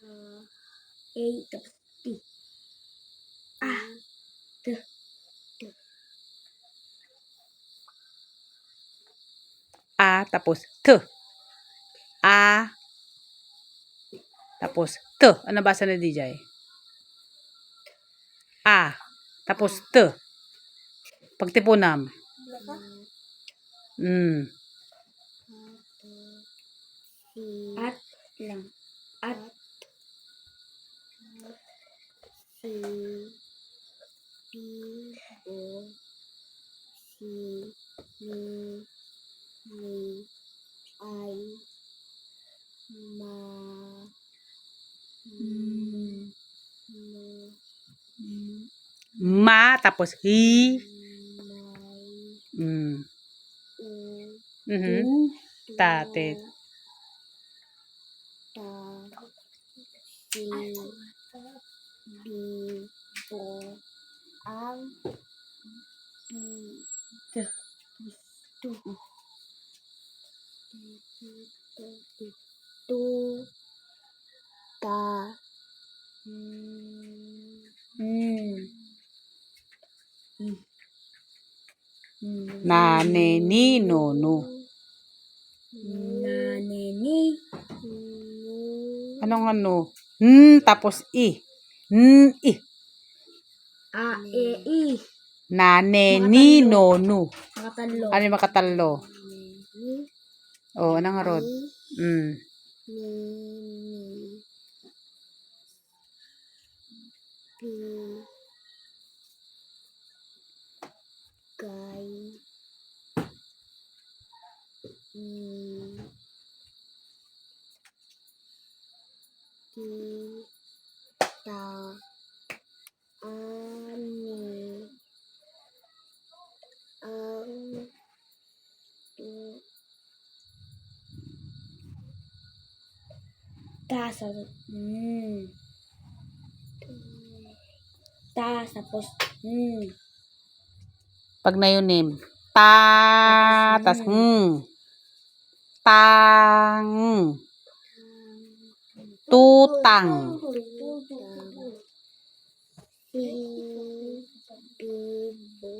A tapos T. T. A tapos T. A tapos T. Ano basa na DJ? A tapos T. Pagtipunam. At lang. At. Si. P. O. Si. Ni. Ni. Ay. Ma. Ma tapos hi. Tatit. Ta. Si. Bi. Bo. Ang. Bi. Tu. Tu. Ta. Nane ni nono. Nane ni. Anong ano? Tapos i. I. A. E. I. Nane ni nono. Makatanlo. Ano yung makatanlo? Ni. Oh, anong rod? Ni. Pi. Kay. Ti. Ta. Ani. Ang. Tu. Ta. Ta. Tapos. Pag nayunim. Ta. Tas Tang. Tutang. Si. Bibo.